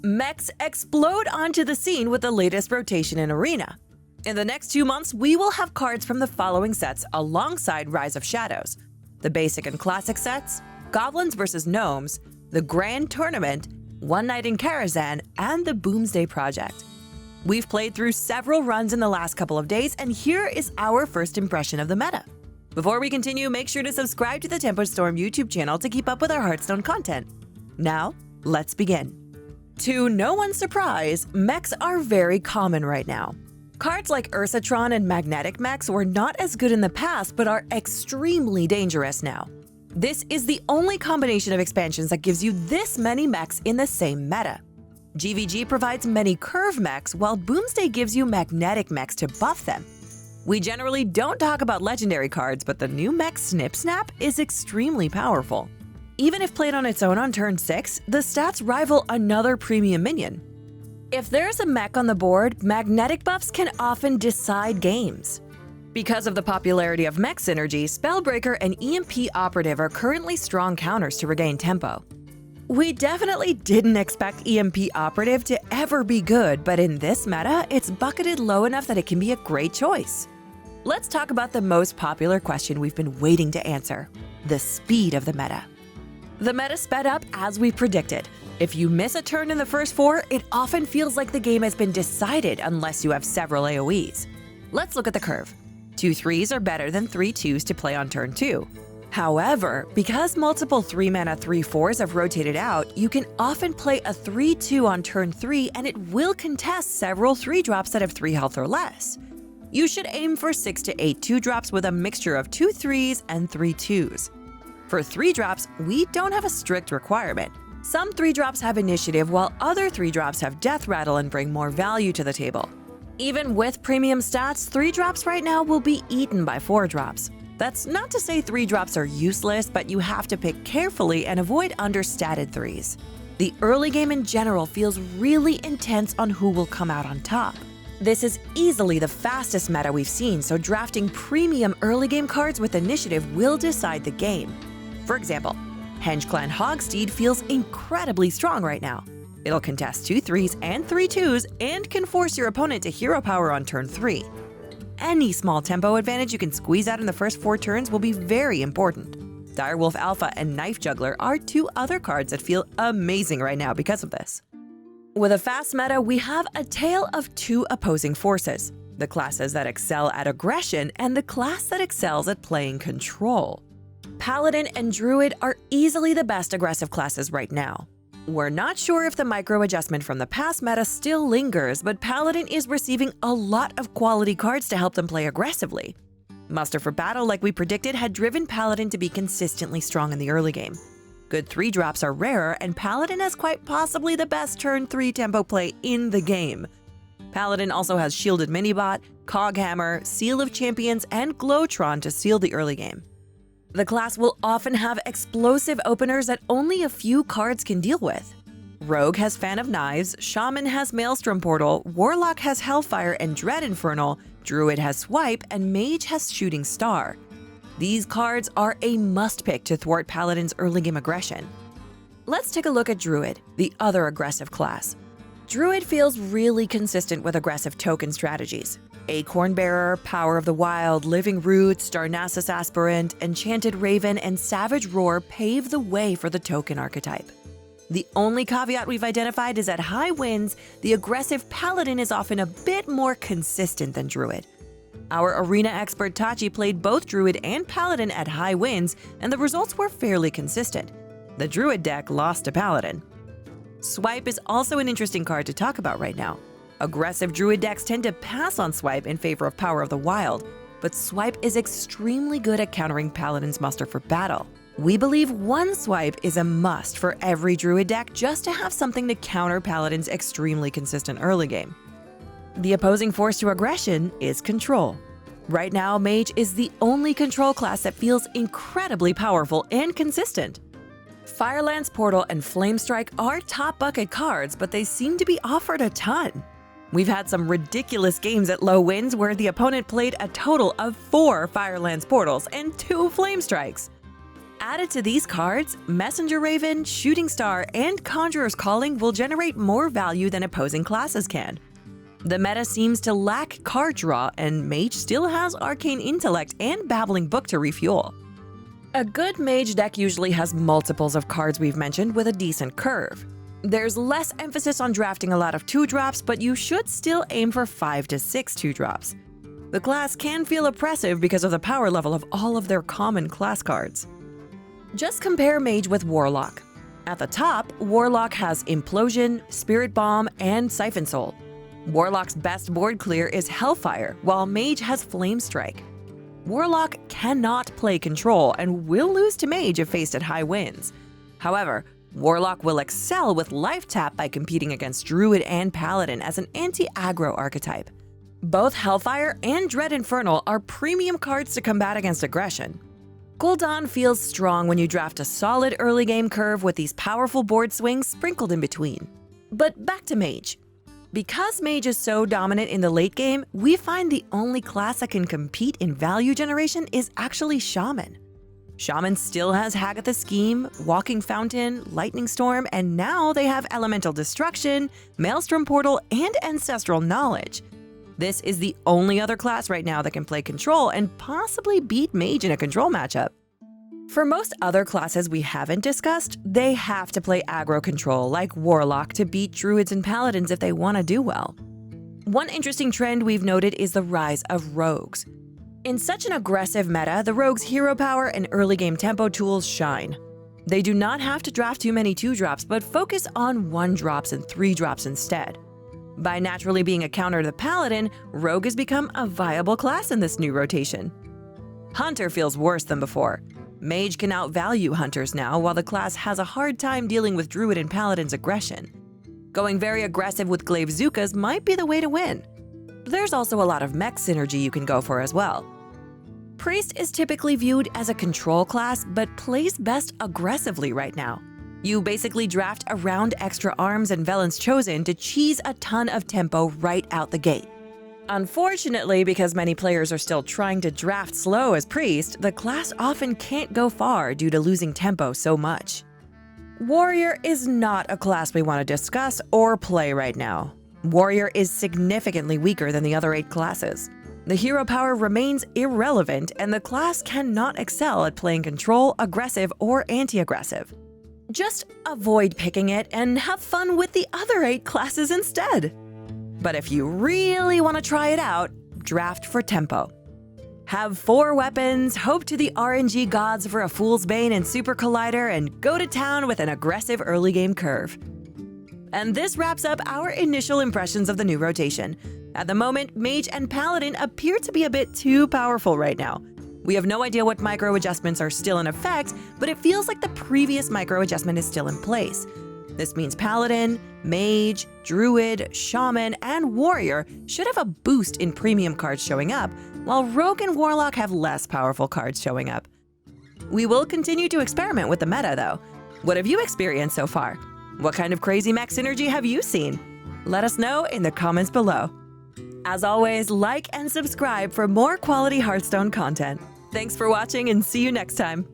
Mechs explode onto the scene with the latest rotation in Arena. In the next 2 months, we will have cards from the following sets alongside Rise of Shadows: the Basic and Classic sets, Goblins vs. Gnomes, the Grand Tournament, One Night in Karazhan, and the Boomsday Project. We've played through several runs in the last couple of days, and here is our first impression of the meta. Before we continue, make sure to subscribe to the Tempo Storm YouTube channel to keep up with our Hearthstone content. Now, let's begin. To no one's surprise, mechs are very common right now. Cards like Ursatron and Magnetic Mechs were not as good in the past but are extremely dangerous now. This is the only combination of expansions that gives you this many mechs in the same meta. GVG provides many curve mechs, while Boomsday gives you magnetic mechs to buff them. We generally don't talk about legendary cards, but the new mech Snip Snap is extremely powerful. Even if played on its own on turn 6, the stats rival another premium minion. If there's a mech on the board, magnetic buffs can often decide games. Because of the popularity of mech synergy, Spellbreaker and EMP Operative are currently strong counters to regain tempo. We definitely didn't expect EMP Operative to ever be good, but in this meta, it's bucketed low enough that it can be a great choice. Let's talk about the most popular question we've been waiting to answer: the speed of the meta. The meta sped up as we predicted. If you miss a turn in the first 4, it often feels like the game has been decided unless you have several AoEs. Let's look at the curve. 2 3s are better than 3 2s to play on turn 2. However, because multiple 3-mana 3/4s have rotated out, you can often play a 3/2 on turn 3 and it will contest several 3-drops that have 3 health or less. You should aim for 6 to 8 2-drops with a mixture of 2 3s and 3 2s. For 3-drops, we don't have a strict requirement. Some 3-drops have initiative, while other 3-drops have death rattle and bring more value to the table. Even with premium stats, 3-drops right now will be eaten by 4-drops. That's not to say 3-drops are useless, but you have to pick carefully and avoid understated 3s. The early game in general feels really intense on who will come out on top. This is easily the fastest meta we've seen, so drafting premium early game cards with initiative will decide the game. For example, Henge Clan Hogsteed feels incredibly strong right now. It'll contest 2 3s and 3 2s and can force your opponent to hero power on turn 3. Any small tempo advantage you can squeeze out in the first 4 turns will be very important. Direwolf Alpha and Knife Juggler are 2 other cards that feel amazing right now because of this. With a fast meta, we have a tale of 2 opposing forces: the classes that excel at aggression and the class that excels at playing control. Paladin and Druid are easily the best aggressive classes right now. We're not sure if the micro adjustment from the past meta still lingers, but Paladin is receiving a lot of quality cards to help them play aggressively. Muster for Battle, like we predicted, had driven Paladin to be consistently strong in the early game. Good 3-drops are rarer, and Paladin has quite possibly the best turn 3 tempo play in the game. Paladin also has Shielded Minibot, Coghammer, Seal of Champions, and Glowtron to seal the early game. The class will often have explosive openers that only a few cards can deal with. Rogue has Fan of Knives, Shaman has Maelstrom Portal, Warlock has Hellfire and Dread Infernal, Druid has Swipe, and Mage has Shooting Star. These cards are a must-pick to thwart Paladin's early game aggression. Let's take a look at Druid, the other aggressive class. Druid feels really consistent with aggressive token strategies. Acorn Bearer, Power of the Wild, Living Roots, Darnassus Aspirant, Enchanted Raven, and Savage Roar pave the way for the token archetype. The only caveat we've identified is at high winds, the aggressive Paladin is often a bit more consistent than Druid. Our arena expert Tachii played both Druid and Paladin at high winds, and the results were fairly consistent. The Druid deck lost to Paladin. Swipe is also an interesting card to talk about right now. Aggressive Druid decks tend to pass on Swipe in favor of Power of the Wild, but Swipe is extremely good at countering Paladin's Muster for Battle. We believe one Swipe is a must for every Druid deck just to have something to counter Paladin's extremely consistent early game. The opposing force to aggression is Control. Right now, Mage is the only control class that feels incredibly powerful and consistent. Firelance Portal and Flamestrike are top bucket cards, but they seem to be offered a ton. We've had some ridiculous games at low winds where the opponent played a total of 4 Firelance Portals and 2 Flamestrikes. Added to these cards, Messenger Raven, Shooting Star, and Conjurer's Calling will generate more value than opposing classes can. The meta seems to lack card draw, and Mage still has Arcane Intellect and Babbling Book to refuel. A good Mage deck usually has multiples of cards we've mentioned with a decent curve. There's less emphasis on drafting a lot of 2-drops, but you should still aim for 5 to 6 2-drops. The class can feel oppressive because of the power level of all of their common class cards. Just compare Mage with Warlock. At the top, Warlock has Implosion, Spirit Bomb, and Siphon Soul. Warlock's best board clear is Hellfire, while Mage has Flame Strike. Warlock cannot play Control and will lose to Mage if faced at high wins. However, Warlock will excel with Life Tap by competing against Druid and Paladin as an anti-aggro archetype. Both Hellfire and Dread Infernal are premium cards to combat against aggression. Gul'dan feels strong when you draft a solid early game curve with these powerful board swings sprinkled in between. But back to Mage. Because Mage is so dominant in the late game, we find the only class that can compete in value generation is actually Shaman. Shaman still has Hagatha Scheme, Walking Fountain, Lightning Storm, and now they have Elemental Destruction, Maelstrom Portal, and Ancestral Knowledge. This is the only other class right now that can play Control and possibly beat Mage in a Control matchup. For most other classes we haven't discussed, they have to play aggro control like Warlock to beat Druids and Paladins if they want to do well. One interesting trend we've noted is the rise of Rogues. In such an aggressive meta, the Rogue's hero power and early game tempo tools shine. They do not have to draft too many 2-drops, but focus on 1-drops and 3-drops instead. By naturally being a counter to the Paladin, Rogue has become a viable class in this new rotation. Hunter feels worse than before. Mage can outvalue Hunters now, while the class has a hard time dealing with Druid and Paladin's aggression. Going very aggressive with Glaive Zukas might be the way to win. There's also a lot of Mech synergy you can go for as well. Priest is typically viewed as a control class, but plays best aggressively right now. You basically draft around extra arms and Velen's Chosen to cheese a ton of tempo right out the gate. Unfortunately, because many players are still trying to draft slow as Priest, the class often can't go far due to losing tempo so much. Warrior is not a class we want to discuss or play right now. Warrior is significantly weaker than the other 8 classes. The hero power remains irrelevant, and the class cannot excel at playing control, aggressive, or anti-aggressive. Just avoid picking it and have fun with the other 8 classes instead. But if you really want to try it out, draft for tempo. Have 4 weapons, hope to the RNG gods for a Fool's Bane and Super Collider, and go to town with an aggressive early game curve. And this wraps up our initial impressions of the new rotation. At the moment, Mage and Paladin appear to be a bit too powerful right now. We have no idea what micro adjustments are still in effect, but it feels like the previous micro adjustment is still in place. This means Paladin, Mage, Druid, Shaman, and Warrior should have a boost in premium cards showing up, while Rogue and Warlock have less powerful cards showing up. We will continue to experiment with the meta, though. What have you experienced so far? What kind of crazy mech synergy have you seen? Let us know in the comments below. As always, like and subscribe for more quality Hearthstone content. Thanks for watching and see you next time.